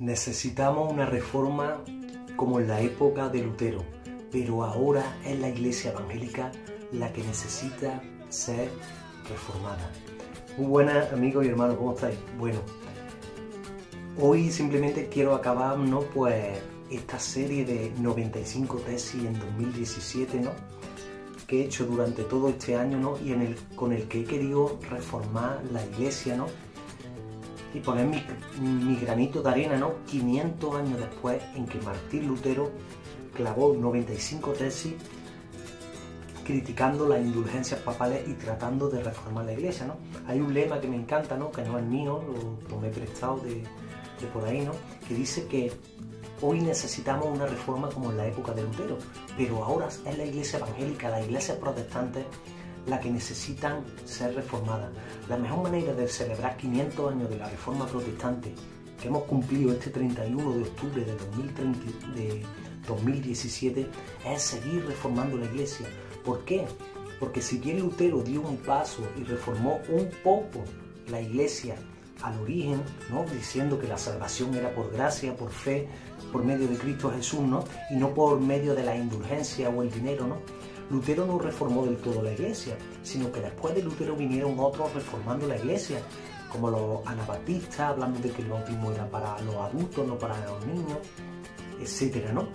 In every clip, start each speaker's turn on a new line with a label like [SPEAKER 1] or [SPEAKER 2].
[SPEAKER 1] Necesitamos una reforma como en la época de Lutero, pero ahora es la Iglesia evangélica la que necesita ser reformada. Muy buenas amigos y hermanos, ¿cómo estáis? Bueno, hoy simplemente quiero acabar pues esta serie de 95 tesis en 2017, ¿no? Que he hecho durante todo este año, ¿no? Y con el que he querido reformar la Iglesia, ¿no? Y poner mi granito de arena, ¿no? 500 años después en que Martín Lutero clavó 95 tesis criticando las indulgencias papales y tratando de reformar la Iglesia, ¿no? Hay un lema que me encanta, ¿no? Que no es mío, lo tomé prestado de por ahí, ¿no? Que dice que hoy necesitamos una reforma como en la época de Lutero, pero ahora es la Iglesia evangélica, las iglesias protestantes, las que necesitan ser reformadas. La mejor manera de celebrar 500 años de la Reforma Protestante, que hemos cumplido este 31 de octubre de 2017, es seguir reformando la Iglesia. ¿Por qué? Porque si bien Lutero dio un paso y reformó un poco la Iglesia al origen, ¿no? Diciendo que la salvación era por gracia, por fe, por medio de Cristo Jesús, ¿no? Y no por medio de la indulgencia o el dinero, ¿no? Lutero no reformó del todo la Iglesia, sino que después de Lutero vinieron otros reformando la Iglesia, como los anabaptistas, hablando de que el bautismo era para los adultos, no para los niños, etcétera, ¿no?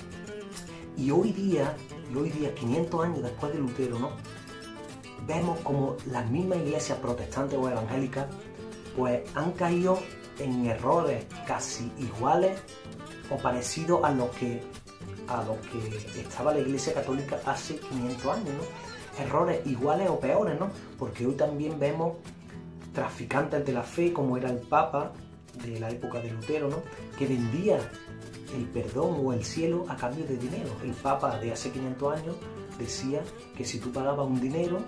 [SPEAKER 1] Y hoy día, 500 años después de Lutero, ¿no? Vemos como las mismas iglesias protestantes o evangélicas pues han caído en errores casi iguales o parecidos a los que estaba la Iglesia Católica hace 500 años, ¿no? Errores iguales o peores, ¿no? Porque hoy también vemos traficantes de la fe, como era el Papa de la época de Lutero, ¿no? Que vendía el perdón o el cielo a cambio de dinero. El Papa de hace 500 años decía que si tú pagabas un dinero,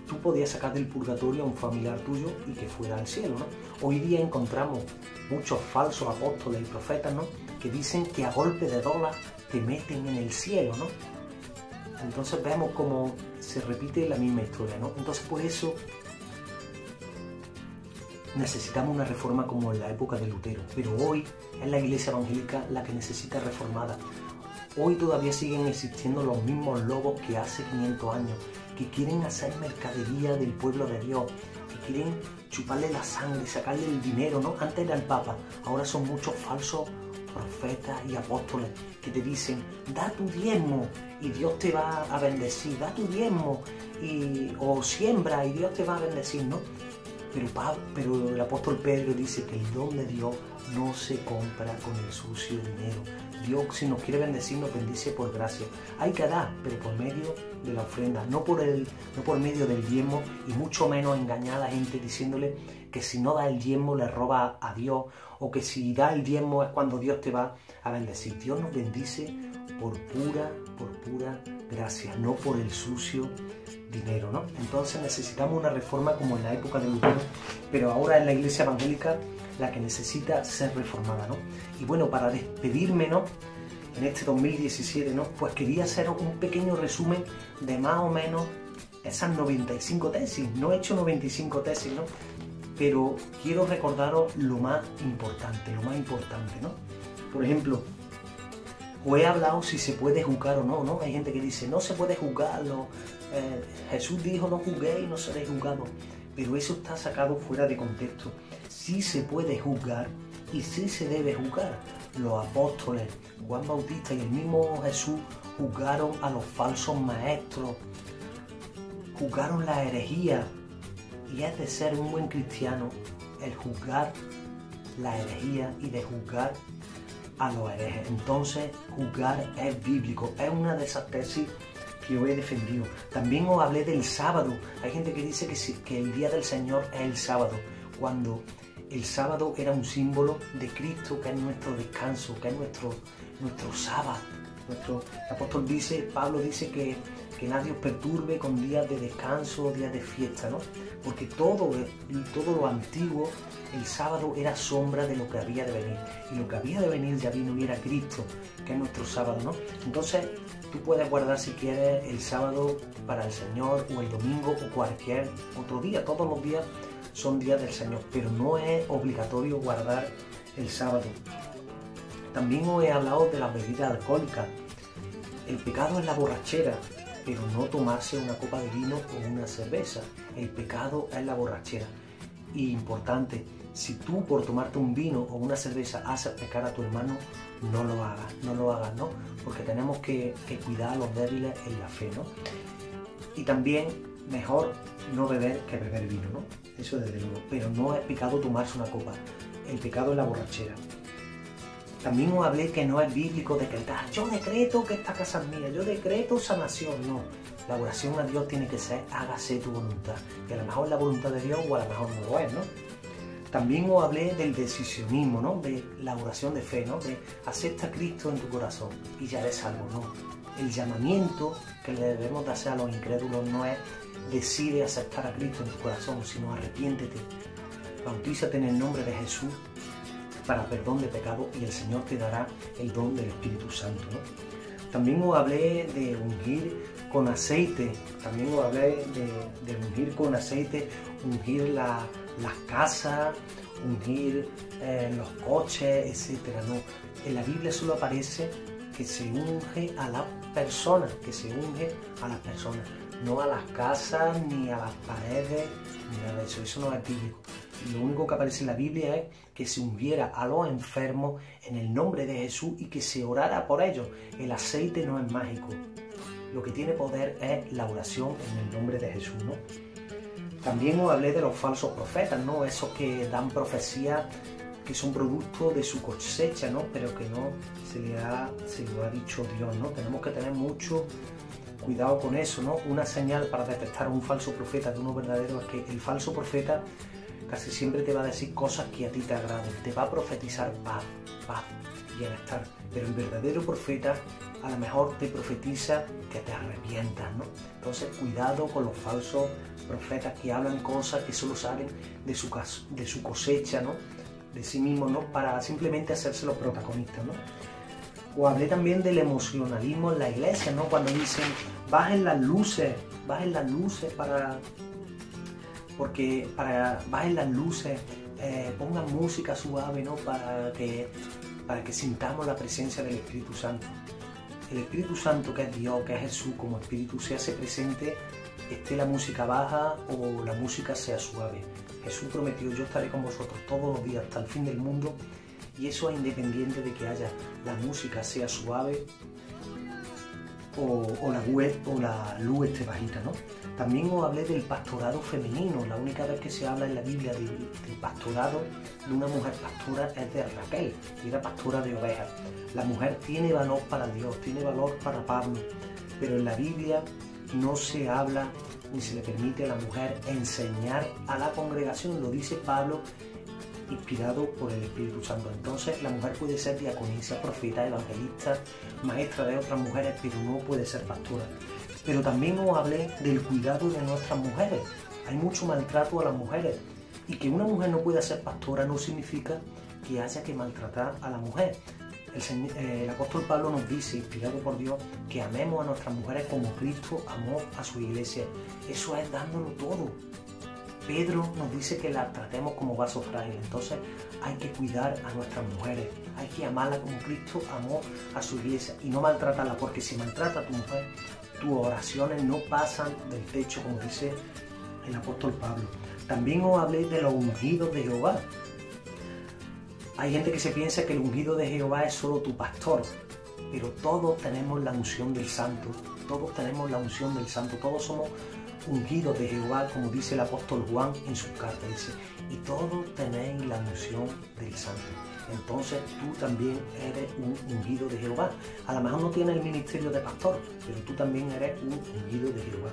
[SPEAKER 1] tú podías sacar del purgatorio a un familiar tuyo y que fuera al cielo, ¿no? Hoy día encontramos muchos falsos apóstoles y profetas, ¿no? Que dicen que a golpe de dólar te meten en el cielo, ¿no? Entonces vemos cómo se repite la misma historia, ¿no? Entonces por eso necesitamos una reforma como en la época de Lutero, pero hoy es la Iglesia evangélica la que necesita reformada. Hoy todavía siguen existiendo los mismos lobos que hace 500 años, que quieren hacer mercadería del pueblo de Dios, que quieren chuparle la sangre, sacarle el dinero, ¿no? Antes era el Papa, ahora son muchos falsos profetas y apóstoles que te dicen, da tu diezmo y Dios te va a bendecir, da tu diezmo o siembra y Dios te va a bendecir, ¿no? Pero el apóstol Pedro dice que el don de Dios no se compra con el sucio dinero. Dios, si nos quiere bendecir, nos bendice por gracia. Hay que dar, pero por medio de la ofrenda, no por medio del diezmo, y mucho menos engañar a la gente diciéndole que si no da el diezmo le roba a Dios, o que si da el diezmo es cuando Dios te va a bendecir. Dios nos bendice por pura gracia, no por el sucio dinero, ¿no? Entonces necesitamos una reforma como en la época de Lutero, pero ahora es la Iglesia evangélica la que necesita ser reformada, ¿no? Y bueno, para despedirme, ¿no? En este 2017, ¿no? Pues quería hacer un pequeño resumen de más o menos esas 95 tesis. No he hecho 95 tesis, ¿no? Pero quiero recordaros lo más importante, ¿no? Por ejemplo, os he hablado si se puede juzgar o no, ¿no? Hay gente que dice, no se puede juzgar, Jesús dijo, no juzguéis, no seréis juzgados. Pero eso está sacado fuera de contexto. Sí se puede juzgar y sí se debe juzgar. Los apóstoles, Juan Bautista y el mismo Jesús juzgaron a los falsos maestros, juzgaron la herejía. Y es de ser un buen cristiano el juzgar la herejía y de juzgar a los herejes. Entonces, juzgar es bíblico. Es una de esas tesis que yo he defendido. También os hablé del sábado. Hay gente que dice que el día del Señor es el sábado, cuando el sábado era un símbolo de Cristo, que es nuestro descanso, que es nuestro sábado. El apóstol Pablo dice que nadie os perturbe con días de descanso o días de fiesta, ¿no? Porque todo lo antiguo, el sábado era sombra de lo que había de venir. Y lo que había de venir ya vino y era Cristo, que es nuestro sábado, ¿no? Entonces, tú puedes guardar si quieres el sábado para el Señor, o el domingo, o cualquier otro día. Todos los días son días del Señor, pero no es obligatorio guardar el sábado. También os he hablado de las bebidas alcohólicas. El pecado es la borrachera, pero no tomarse una copa de vino o una cerveza. El pecado es la borrachera. Y importante, si tú por tomarte un vino o una cerveza haces pecar a tu hermano, no lo hagas, ¿no? Porque tenemos que cuidar a los débiles en la fe, ¿no? Y también mejor no beber que beber vino, ¿no? Eso desde luego, pero no es pecado tomarse una copa, el pecado es la borrachera. También os hablé que no es bíblico decretar, yo decreto que esta casa es mía, yo decreto sanación, no. La oración a Dios tiene que ser, hágase tu voluntad, y a lo mejor es la voluntad de Dios o a lo mejor no lo es, ¿no? También os hablé del decisionismo, ¿no? De la oración de fe, ¿no? De acepta a Cristo en tu corazón y ya eres salvo, ¿no? El llamamiento que le debemos de hacer a los incrédulos no es decide aceptar a Cristo en tu corazón, sino arrepiéntete, bautízate en el nombre de Jesús para perdón de pecado y el Señor te dará el don del Espíritu Santo, ¿no? También os hablé de ungir con aceite, ungir las casas, ungir los coches, etc., ¿no? En la Biblia solo aparece que se unge a las personas, no a las casas, ni a las paredes, ni nada de eso. Eso no es bíblico. Lo único que aparece en la Biblia es que se ungiera a los enfermos en el nombre de Jesús y que se orara por ellos. El aceite no es mágico. Lo que tiene poder es la oración en el nombre de Jesús, ¿no? También os hablé de los falsos profetas, ¿no? Esos que dan profecías que son producto de su cosecha, ¿no? Pero que no se lo ha dicho Dios, ¿no? Tenemos que tener mucho cuidado con eso, ¿no? Una señal para detectar a un falso profeta de uno verdadero es que el falso profeta casi siempre te va a decir cosas que a ti te agraden, te va a profetizar paz, bienestar, pero el verdadero profeta a lo mejor te profetiza que te arrepientas, ¿no? Entonces cuidado con los falsos profetas que hablan cosas que solo salen de su cosecha, ¿no? De sí mismos, ¿no? Para simplemente hacerse los protagonistas, ¿no? O hablé también del emocionalismo en la iglesia, ¿no? Cuando dicen bajen las luces pongan música suave, ¿no? Para que sintamos la presencia del Espíritu Santo. El Espíritu Santo, que es Dios, que es Jesús como Espíritu, se hace presente, esté la música baja o la música sea suave. Jesús prometió, yo estaré con vosotros todos los días hasta el fin del mundo, y eso es independiente de que la música sea suave o la luz esté bajita, ¿no? También os hablé del pastorado femenino. La única vez que se habla en la Biblia del pastorado de una mujer pastora es de Raquel, y era pastora de ovejas. La mujer tiene valor para Dios, tiene valor para Pablo, pero en la Biblia no se habla ni se le permite a la mujer enseñar a la congregación, lo dice Pablo, inspirado por el Espíritu Santo. Entonces la mujer puede ser diaconisa, profeta, evangelista, maestra de otras mujeres, pero no puede ser pastora. Pero también os hablé del cuidado de nuestras mujeres. Hay mucho maltrato a las mujeres, y que una mujer no pueda ser pastora no significa que haya que maltratar a la mujer. El apóstol Pablo nos dice, inspirado por Dios, que amemos a nuestras mujeres como Cristo amó a su iglesia. Eso es dándolo todo. Pedro nos dice que las tratemos como vasos frágiles. Entonces hay que cuidar a nuestras mujeres, hay que amarlas como Cristo amó a su iglesia y no maltratarla, porque si maltrata a tu mujer, tus oraciones no pasan del techo, como dice el apóstol Pablo. También os hablé de los ungidos de Jehová. Hay gente que se piensa que el ungido de Jehová es solo tu pastor, pero todos tenemos la unción del Santo, todos somos ungidos de Jehová, como dice el apóstol Juan en sus cartas, dice, y todos tenéis la unción del Santo. Entonces tú también eres un ungido de Jehová. A lo mejor no tienes el ministerio de pastor, pero tú también eres un ungido de Jehová.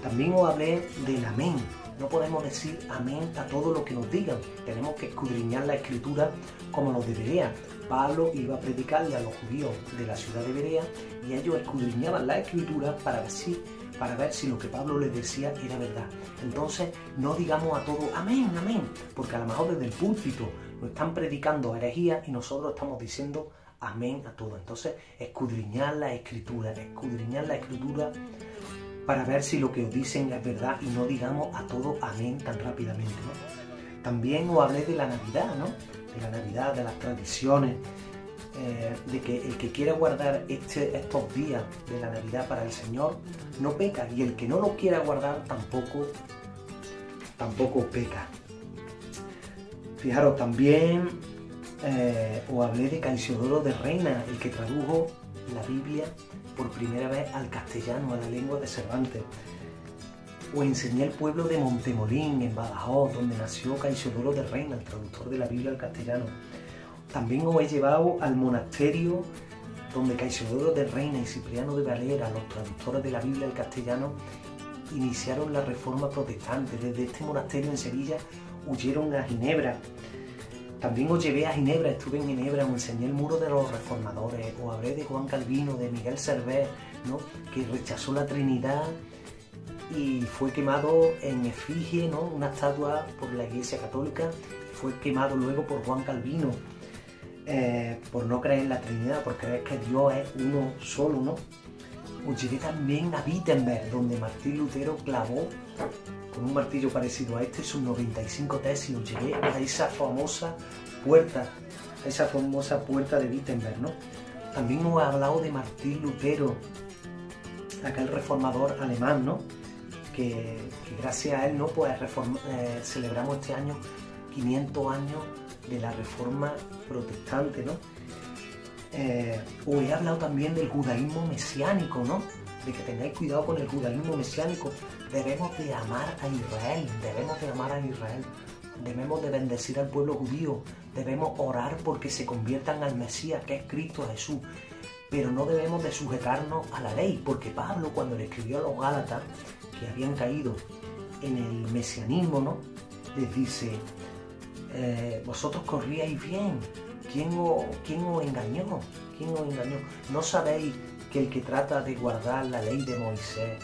[SPEAKER 1] También os hablé del amén. No podemos decir amén a todo lo que nos digan. Tenemos que escudriñar la Escritura como los de Berea. Pablo iba a predicarle a los judíos de la ciudad de Berea y ellos escudriñaban la Escritura para ver si lo que Pablo les decía era verdad. Entonces no digamos a todo amén, amén, porque a lo mejor desde el púlpito nos están predicando herejías y nosotros estamos diciendo amén a todo. Entonces escudriñar la Escritura para ver si lo que os dicen es verdad y no digamos a todo amén tan rápidamente, ¿no? También os hablé de la Navidad, ¿no? De la Navidad, de las tradiciones, de que el que quiera guardar estos días de la Navidad para el Señor no peca, y el que no lo quiera guardar tampoco peca. Fijaros, también os hablé de Caisiodoro de Reina, el que tradujo la Biblia por primera vez al castellano, a la lengua de Cervantes. Os enseñé el pueblo de Montemolín, en Badajoz, donde nació Caisiodoro de Reina, el traductor de la Biblia al castellano. También os he llevado al monasterio donde Caisiodoro de Reina y Cipriano de Valera, los traductores de la Biblia al castellano, iniciaron la Reforma protestante. Desde este monasterio en Sevilla huyeron a Ginebra. También os llevé a Ginebra, estuve en Ginebra, os enseñé el muro de los reformadores, os hablé de Juan Calvino, de Miguel Servet, ¿no? Que rechazó la Trinidad y fue quemado en efigie, ¿no? Una estatua por la Iglesia Católica, fue quemado luego por Juan Calvino, por no creer en la Trinidad, por creer que Dios es uno solo, ¿no? Os llevé también a Wittenberg, donde Martín Lutero clavó con un martillo parecido a este sus 95 tesis. Os llevé a esa famosa puerta de Wittenberg, ¿no? También os he hablado de Martín Lutero, aquel reformador alemán, ¿no? Que gracias a él, ¿no? Pues celebramos este año 500 años de la Reforma protestante, ¿no? Os he hablado también del judaísmo mesiánico, ¿no? De que tengáis cuidado con el judaísmo mesiánico. Debemos de amar a Israel, debemos de bendecir al pueblo judío, debemos orar porque se conviertan al Mesías, que es Cristo Jesús, pero no debemos de sujetarnos a la ley, porque Pablo, cuando le escribió a los Gálatas, que habían caído en el mesianismo, ¿no? Les dice, vosotros corríais bien, ¿quién os engañó? ¿No sabéis que el que trata de guardar la ley de Moisés,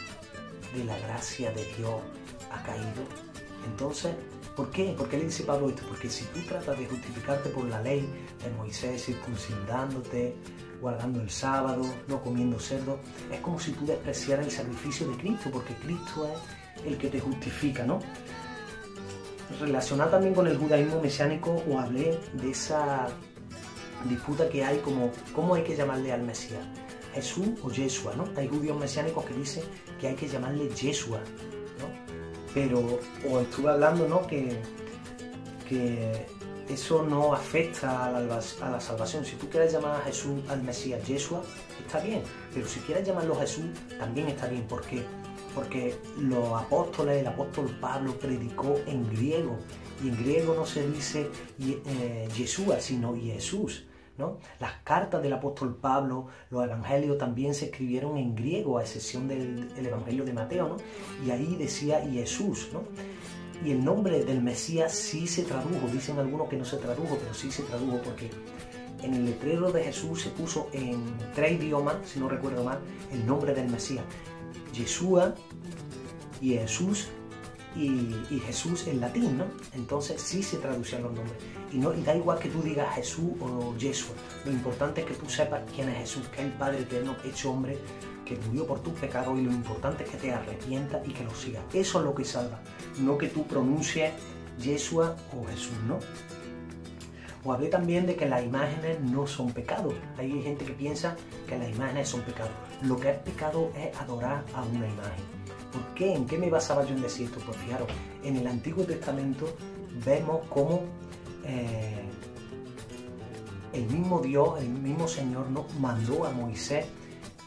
[SPEAKER 1] de la gracia de Dios, ha caído? Entonces, ¿por qué? ¿Por qué le dice Pablo esto? Porque si tú tratas de justificarte por la ley de Moisés, circuncidándote, guardando el sábado, no comiendo cerdo, es como si tú despreciaras el sacrificio de Cristo, porque Cristo es el que te justifica, ¿no? Relacionado también con el judaísmo mesiánico, os hablé de esa disputa que hay, como cómo hay que llamarle al Mesías, Jesús o Yeshua, ¿no? Hay judíos mesiánicos que dicen que hay que llamarle Yeshua, ¿no? Pero os estuve hablando, ¿no? Que eso no afecta a la salvación. Si tú quieres llamar a Jesús, al Mesías, Yeshua, está bien, pero si quieres llamarlo Jesús, también está bien. ¿Por qué? Porque los apóstoles, el apóstol Pablo predicó en griego, y en griego no se dice Yeshua, sino Jesús, ¿no? Las cartas del apóstol Pablo, los evangelios también se escribieron en griego, a excepción del evangelio de Mateo, ¿no? Y ahí decía Jesús, ¿no? Y el nombre del Mesías sí se tradujo, dicen algunos que no se tradujo, pero sí se tradujo porque en el letrero de Jesús se puso en 3 idiomas, si no recuerdo mal, el nombre del Mesías. Yeshua y Jesús y Jesús en latín, ¿no? Entonces sí se traducían los nombres. Y da igual que tú digas Jesús o Yeshua, lo importante es que tú sepas quién es Jesús, que es el Padre Eterno hecho hombre, que murió por tus pecados, y lo importante es que te arrepientas y que lo sigas. Eso es lo que salva, no que tú pronuncies Yeshua o Jesús, ¿no? Os hablé también de que las imágenes no son pecados. Hay gente que piensa que las imágenes son pecados. Lo que es pecado es adorar a una imagen. ¿Por qué? ¿En qué me basaba yo en decir esto? Pues fijaros, en el Antiguo Testamento vemos cómo el mismo Dios, el mismo Señor, nos mandó a Moisés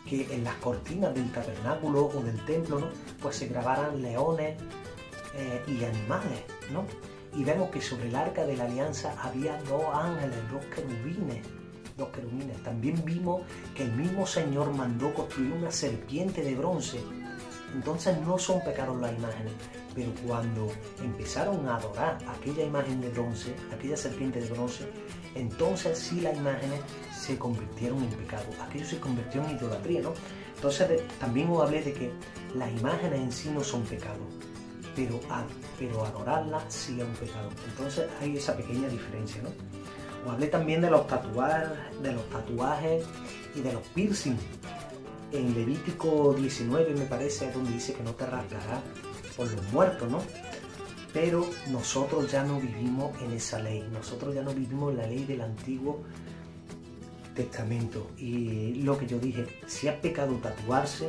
[SPEAKER 1] que en las cortinas del tabernáculo o del templo, ¿no? Pues se grabaran leones y animales, ¿no? Y vemos que sobre el arca de la alianza había 2 ángeles, 2 querubines. También vimos que el mismo Señor mandó construir una serpiente de bronce. Entonces no son pecados las imágenes, pero cuando empezaron a adorar aquella imagen de bronce, aquella serpiente de bronce, entonces sí las imágenes se convirtieron en pecado. Aquello se convirtió en idolatría, ¿no? Entonces también os hablé de que las imágenes en sí no son pecados, pero adorarlas sí es un pecado. Entonces hay esa pequeña diferencia, ¿no? Os hablé también de los tatuajes y de los piercing. En Levítico 19 me parece es donde dice que no te rasgarás por los muertos, ¿no? Pero nosotros ya no vivimos en esa ley, nosotros ya no vivimos en la ley del Antiguo Testamento. Y lo que yo dije, si es pecado tatuarse,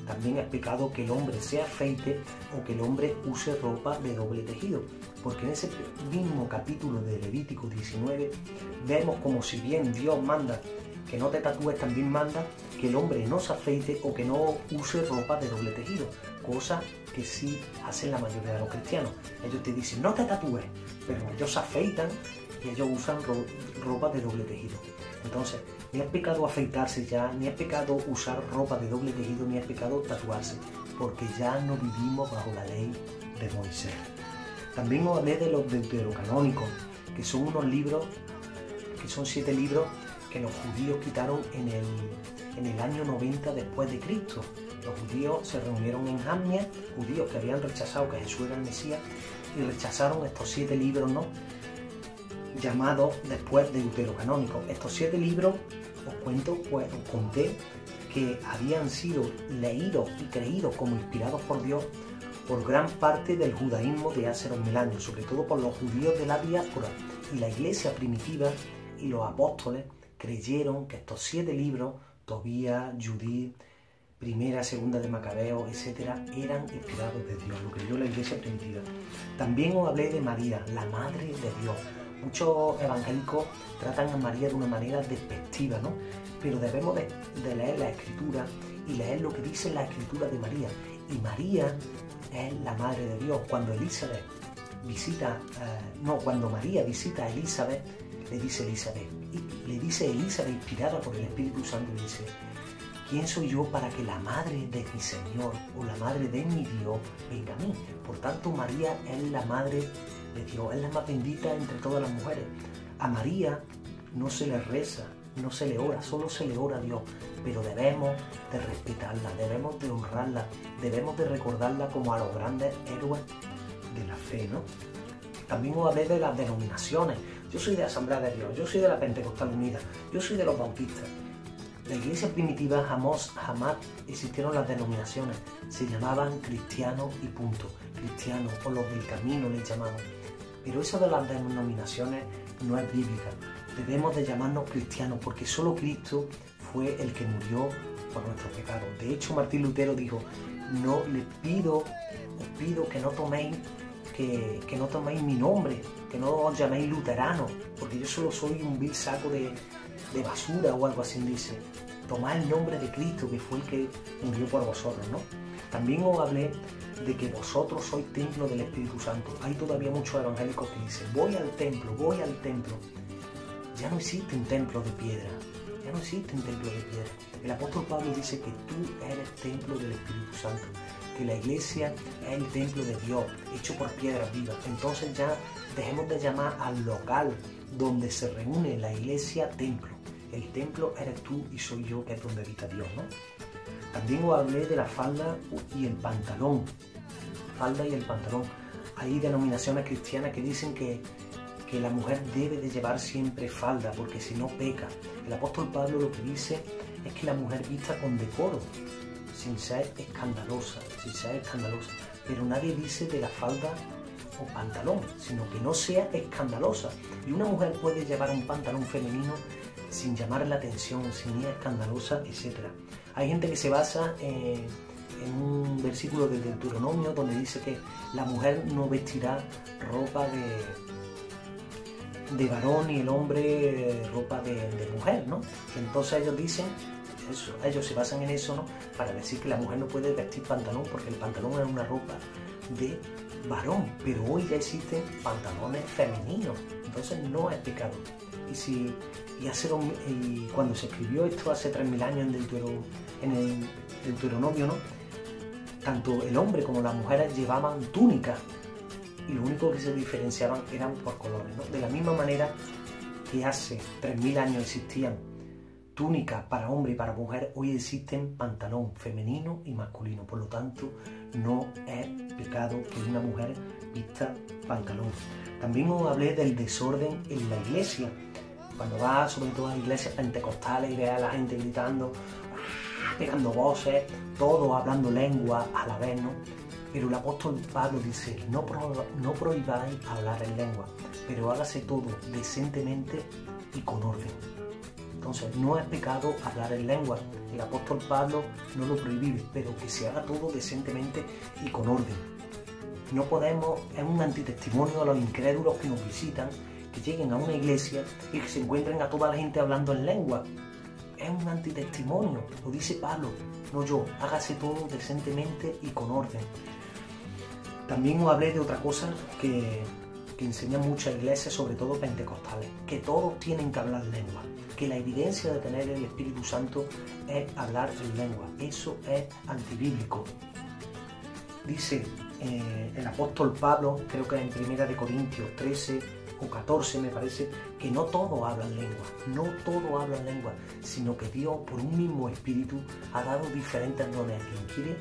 [SPEAKER 1] también es pecado que el hombre se afeite o que el hombre use ropa de doble tejido. Porque en ese mismo capítulo de Levítico 19 vemos como si bien Dios manda que no te tatúes, también manda que el hombre no se afeite o que no use ropa de doble tejido, cosa que sí hacen la mayoría de los cristianos. Ellos te dicen no te tatúes, pero ellos se afeitan y ellos usan ropa de doble tejido. Entonces, ni es pecado afeitarse ya, ni es pecado usar ropa de doble tejido, ni es pecado tatuarse, porque ya no vivimos bajo la ley de Moisés. También os hablé de los deuterocanónicos, que son unos libros, que son 7 libros que los judíos quitaron en el año 90 después de Cristo. Los judíos se reunieron en Jamnia, judíos que habían rechazado que Jesús era el Mesías, y rechazaron estos 7 libros, ¿no?, llamados después deuterocanónicos. Estos 7 libros, os conté que habían sido leídos y creídos como inspirados por Dios por gran parte del judaísmo de hace 2000 años, sobre todo por los judíos de la diáspora, y la iglesia primitiva y los apóstoles creyeron que estos 7 libros, Tobías, Judith, Primera, Segunda de Macabeo, etcétera, eran inspirados de Dios, lo creyó la iglesia primitiva. También os hablé de María, la Madre de Dios. Muchos evangélicos tratan a María de una manera despectiva, ¿no? Pero debemos de leer la Escritura y leer lo que dice la Escritura de María. Y María es la Madre de Dios. Cuando María visita a Elizabeth, le dice Elizabeth, inspirada por el Espíritu Santo, le dice: ¿quién soy yo para que la madre de mi Señor o la madre de mi Dios venga a mí? Por tanto, María es la madre de Dios, es la más bendita entre todas las mujeres. A María no se le reza, no se le ora, solo se le ora a Dios, pero debemos de respetarla, debemos de honrarla, debemos de recordarla como a los grandes héroes de la fe, ¿no? También os hablé de las denominaciones. Yo soy de Asamblea de Dios, yo soy de la Pentecostal Unida, yo soy de los Bautistas. La iglesia primitiva jamás existieron las denominaciones, se llamaban cristianos y punto, cristianos o los del camino les llamaban. Pero eso de las denominaciones no es bíblica, debemos de llamarnos cristianos porque solo Cristo fue el que murió por nuestros pecados. De hecho, Martín Lutero dijo: os pido que no toméis mi nombre, que no os llaméis luteranos, porque yo solo soy un vil saco de basura o algo así, dice. Tomad el nombre de Cristo, que fue el que murió por vosotros, ¿no? También os hablé de que vosotros sois templo del Espíritu Santo. Hay todavía muchos evangélicos que dicen: voy al templo. Ya no existe un templo de piedra, El apóstol Pablo dice que tú eres templo del Espíritu Santo, que la iglesia es el templo de Dios, hecho por piedras vivas. Entonces ya dejemos de llamar al local donde se reúne la iglesia templo. El templo eres tú y soy yo, que es donde habita Dios, ¿no? También os hablé de la falda y el pantalón. Hay denominaciones cristianas que dicen que la mujer debe de llevar siempre falda, porque si no peca. El apóstol Pablo lo que dice es que la mujer vista con decoro, sin ser escandalosa. Pero nadie dice de la falda o pantalón, sino que no sea escandalosa. Y una mujer puede llevar un pantalón femenino sin llamar la atención, sin ir escandalosa, etc. Hay gente que se basa en un versículo de Deuteronomio donde dice que la mujer no vestirá ropa de varón y el hombre ropa de mujer, ¿no? Entonces ellos dicen eso, ellos se basan en eso, ¿no?, para decir que la mujer no puede vestir pantalón porque el pantalón es una ropa de varón, pero hoy ya existen pantalones femeninos, entonces no es pecado. Y cuando se escribió esto hace 3000 años en el Deuteronomio, ¿no?, tanto el hombre como las mujeres llevaban túnicas y lo único que se diferenciaban eran por colores, ¿no? De la misma manera que hace 3000 años existían túnicas para hombre y para mujer, hoy existen pantalón femenino y masculino. Por lo tanto, no es pecado que una mujer vista pantalón. También os hablé del desorden en la iglesia. Cuando vas sobre todo a iglesias pentecostales y ves a la gente gritando pegando voces, todos hablando lengua a la vez, ¿no? Pero el apóstol Pablo dice, no prohibáis hablar en lengua, pero hágase todo decentemente y con orden. Entonces, no es pecado hablar en lengua. El apóstol Pablo no lo prohíbe, pero que se haga todo decentemente y con orden. No podemos, es un antitestimonio a los incrédulos que nos visitan, que lleguen a una iglesia y que se encuentren a toda la gente hablando en lengua. Es un antitestimonio, lo dice Pablo, no yo. Hágase todo decentemente y con orden. También os hablé de otra cosa que enseñan muchas iglesias, sobre todo pentecostales, que todos tienen que hablar lengua, que la evidencia de tener el Espíritu Santo es hablar en lengua. Eso es antibíblico. Dice el apóstol Pablo, creo que en 1 Corintios 13 o 14 me parece, que no todos hablan lengua, no todos hablan lengua, sino que Dios por un mismo Espíritu ha dado diferentes dones a quien quiere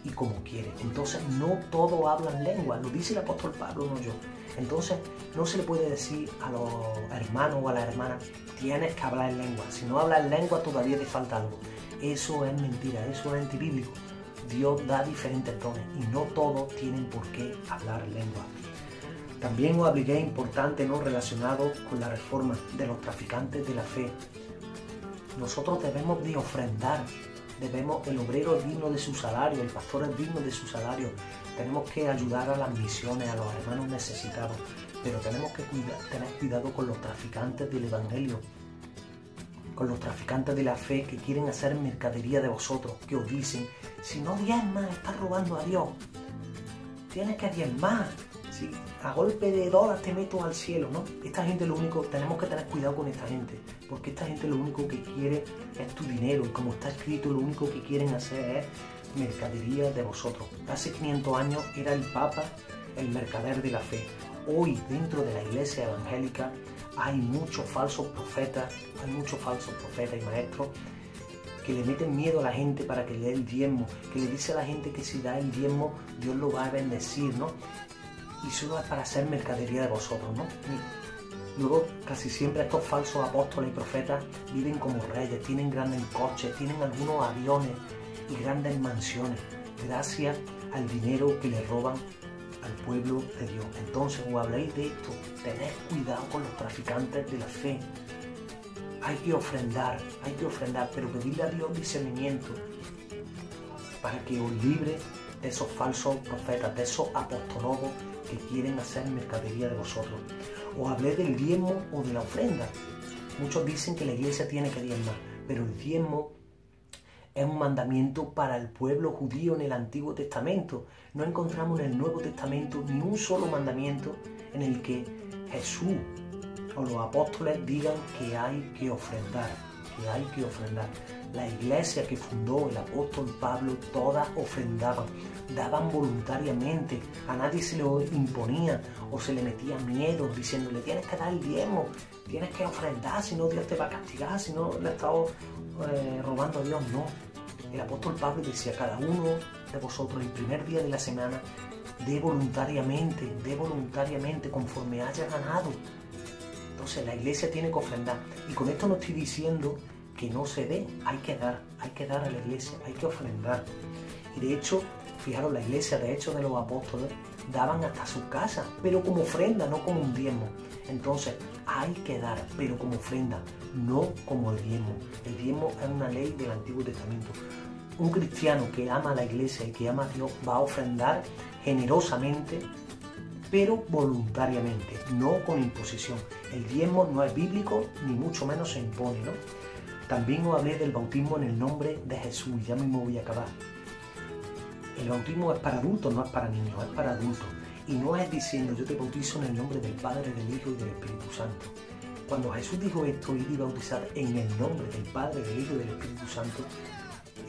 [SPEAKER 1] y como quiere. Entonces no todos hablan lengua, lo dice el apóstol Pablo, no yo. Entonces no se le puede decir a los hermanos o a las hermanas, tienes que hablar en lengua. Si no hablas en lengua todavía te falta algo. Eso es mentira, eso es antibíblico. Dios da diferentes dones y no todos tienen por qué hablar lengua. También os hablé importante, ¿no?, relacionado con la reforma de los traficantes de la fe. Nosotros debemos de ofrendar. El obrero es digno de su salario, el pastor es digno de su salario. Tenemos que ayudar a las misiones, a los hermanos necesitados, pero tenemos que tener cuidado con los traficantes del evangelio, con los traficantes de la fe que quieren hacer mercadería de vosotros, que os dicen, si no diezmas, estás robando a Dios, tienes que diezmar, ¿sí? A golpe de dólar te meto al cielo, ¿no? Esta gente lo único, tenemos que tener cuidado con esta gente, porque esta gente lo único que quiere es tu dinero, y como está escrito, lo único que quieren hacer es mercadería de vosotros. Hace 500 años era el Papa el mercader de la fe. Hoy, dentro de la iglesia evangélica, hay muchos falsos profetas y maestros que le meten miedo a la gente para que le dé el diezmo, que le dice a la gente que si da el diezmo, Dios lo va a bendecir, ¿no? Y solo es para hacer mercadería de vosotros, ¿no? Luego, casi siempre estos falsos apóstoles y profetas viven como reyes, tienen grandes coches, tienen algunos aviones y grandes mansiones, gracias al dinero que le roban al pueblo de Dios. Entonces, os habléis de esto, tened cuidado con los traficantes de la fe. Hay que ofrendar, pero pedirle a Dios discernimiento para que os libre de esos falsos profetas, de esos apostologos que quieren hacer mercadería de vosotros. Os hablé del diezmo o de la ofrenda. Muchos dicen que la iglesia tiene que diezmar, pero el diezmo es un mandamiento para el pueblo judío en el Antiguo Testamento. No encontramos en el Nuevo Testamento ni un solo mandamiento en el que Jesús o los apóstoles digan que hay que ofrendar, La iglesia que fundó el apóstol Pablo, todas ofrendaban, daban voluntariamente, a nadie se lo imponía o se le metía miedo diciéndole tienes que dar el diezmo, tienes que ofrendar, si no Dios te va a castigar, si no le has estado robando a Dios. No, el apóstol Pablo decía, cada uno de vosotros el primer día de la semana dé voluntariamente conforme haya ganado. Entonces la iglesia tiene que ofrendar, y con esto no estoy diciendo que no se dé, hay que dar a la iglesia, hay que ofrendar. Y de hecho, fijaros, la iglesia de Hechos de los Apóstoles daban hasta sus casas, pero como ofrenda, no como un diezmo. Entonces hay que dar, pero como ofrenda, no como el diezmo. El diezmo es una ley del Antiguo Testamento. Un cristiano que ama a la iglesia y que ama a Dios va a ofrendar generosamente, pero voluntariamente, no con imposición. El diezmo no es bíblico, ni mucho menos se impone, ¿no? También os hablé del bautismo en el nombre de Jesús, ya mismo voy a acabar. El bautismo es para adultos, no es para niños, es para adultos. Y no es diciendo yo te bautizo en el nombre del Padre, del Hijo y del Espíritu Santo. Cuando Jesús dijo esto, ir y bautizar en el nombre del Padre, del Hijo y del Espíritu Santo,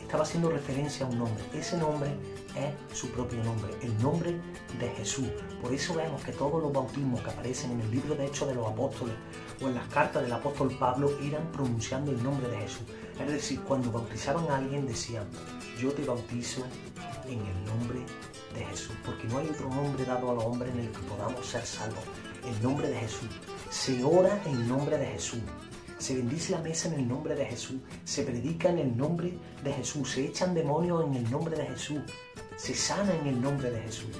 [SPEAKER 1] estaba haciendo referencia a un nombre. Ese nombre es su propio nombre, el nombre de Jesús. Por eso vemos que todos los bautismos que aparecen en el libro de Hechos de los Apóstoles o en las cartas del apóstol Pablo eran pronunciando el nombre de Jesús. Es decir, cuando bautizaron a alguien decían, yo te bautizo en el nombre de Jesús, porque no hay otro nombre dado a los hombres en el que podamos ser salvos. El nombre de Jesús. Se ora en nombre de Jesús. Se bendice la mesa en el nombre de Jesús, se predica en el nombre de Jesús, se echan demonios en el nombre de Jesús, se sana en el nombre de Jesús.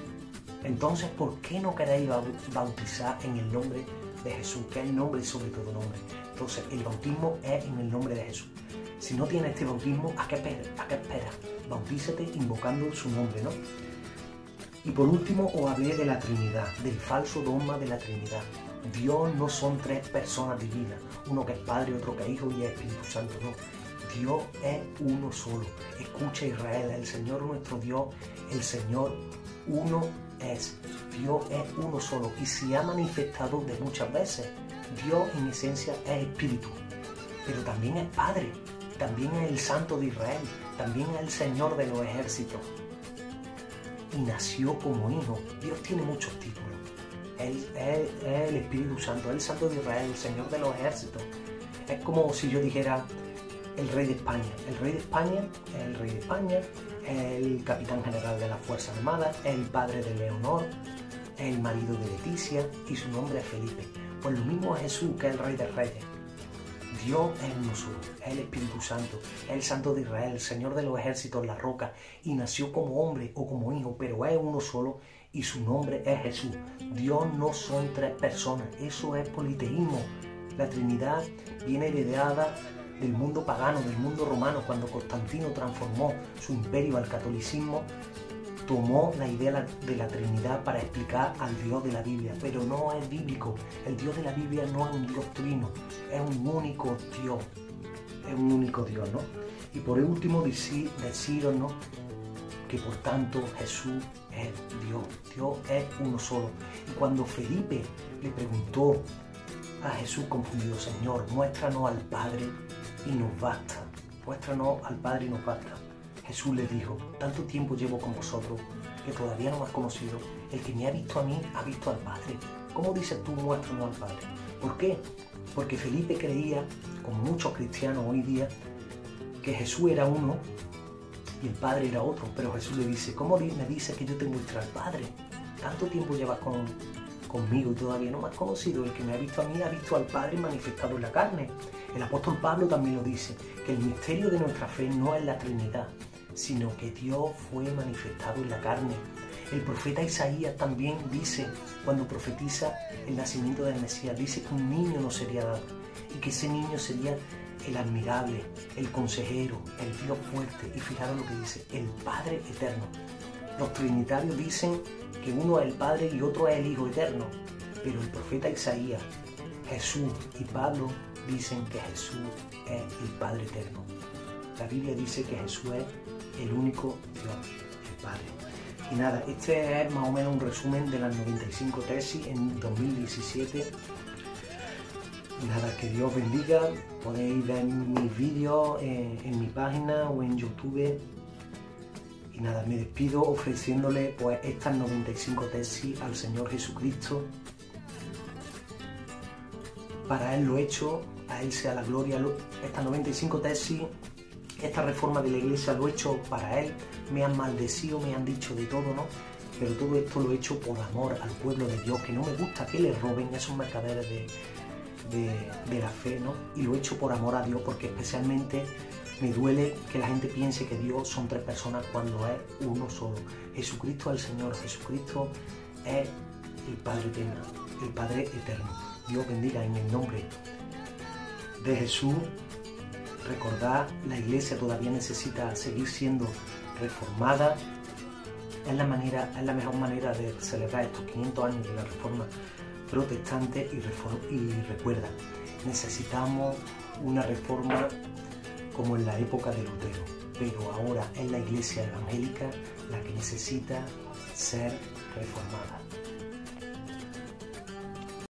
[SPEAKER 1] Entonces, ¿por qué no queréis bautizar en el nombre de Jesús, que es el nombre sobre todo nombre? Entonces, el bautismo es en el nombre de Jesús. Si no tienes este bautismo, ¿a qué esperas? Bautízate invocando su nombre, ¿no? Y por último, os hablé de la Trinidad, del falso dogma de la Trinidad. Dios no son tres personas divinas, uno que es Padre, otro que es Hijo y es Espíritu Santo, no. Dios es uno solo. Escucha Israel, el Señor nuestro Dios, el Señor uno es. Dios es uno solo y se ha manifestado de muchas veces. Dios en esencia es Espíritu, pero también es Padre, también es el Santo de Israel, también es el Señor de los ejércitos. Y nació como hijo. Dios tiene muchos títulos. Él es el Espíritu Santo, el Santo de Israel, el Señor de los ejércitos. Es como si yo dijera el Rey de España. El Rey de España es el Rey de España, es el Capitán General de las Fuerzas Armadas, es el padre de Leonor, es el marido de Leticia y su nombre es Felipe. Pues lo mismo es Jesús, que es el Rey de Reyes. Dios es uno solo, es el Espíritu Santo, es el Santo de Israel, el Señor de los ejércitos, la roca, y nació como hombre o como hijo, pero es uno solo y su nombre es Jesús. Dios no son tres personas, eso es politeísmo. La Trinidad viene heredada del mundo pagano, del mundo romano. Cuando Constantino transformó su imperio al catolicismo, tomó la idea de la Trinidad para explicar al Dios de la Biblia, pero no es bíblico. El Dios de la Biblia no es un Dios trino, es un único Dios, ¿no? Y por último deciros, ¿no?, que por tanto Jesús es Dios, Dios es uno solo. Y cuando Felipe le preguntó a Jesús confundido, Señor, muéstranos al Padre y nos basta, muéstranos al Padre y nos basta. Jesús le dijo, tanto tiempo llevo con vosotros que todavía no me has conocido. El que me ha visto a mí, ha visto al Padre. ¿Cómo dices tú, muéstranos al Padre? ¿Por qué? Porque Felipe creía, como muchos cristianos hoy día, que Jesús era uno y el Padre era otro. Pero Jesús le dice, ¿cómo me dices que yo te muestre al Padre? Tanto tiempo llevas conmigo y todavía no me has conocido. El que me ha visto a mí, ha visto al Padre manifestado en la carne. El apóstol Pablo también lo dice, que el misterio de nuestra fe no es la Trinidad, sino que Dios fue manifestado en la carne. El profeta Isaías también dice, cuando profetiza el nacimiento del Mesías, dice que un niño nos sería dado y que ese niño sería el admirable, el consejero, el Dios fuerte. Y fijaros lo que dice, el Padre eterno. Los trinitarios dicen que uno es el Padre y otro es el Hijo eterno, pero el profeta Isaías, Jesús y Pablo dicen que Jesús es el Padre eterno. La Biblia dice que Jesús es el único Dios, el Padre. Y nada, este es más o menos un resumen de las 95 tesis en 2017. Y nada, que Dios bendiga. Podéis ver mis vídeos en mi página o en YouTube. Y nada, me despido ofreciéndole pues estas 95 tesis al Señor Jesucristo. Para Él lo he hecho, a Él sea la gloria. Estas 95 tesis, esta reforma de la iglesia lo he hecho para Él. Me han maldecido, me han dicho de todo, ¿no? Pero todo esto lo he hecho por amor al pueblo de Dios, que no me gusta que le roben esos mercaderes de la fe, ¿no? Y lo he hecho por amor a Dios, porque especialmente me duele que la gente piense que Dios son tres personas cuando es uno solo. Jesucristo es el Señor, Jesucristo es el Padre eterno, el Padre eterno. Dios bendiga en el nombre de Jesús. Recordad, la iglesia todavía necesita seguir siendo reformada. Es la mejor manera de celebrar estos 500 años de la reforma protestante. Y recuerda, necesitamos una reforma como en la época de Lutero, pero ahora es la iglesia evangélica la que necesita ser reformada.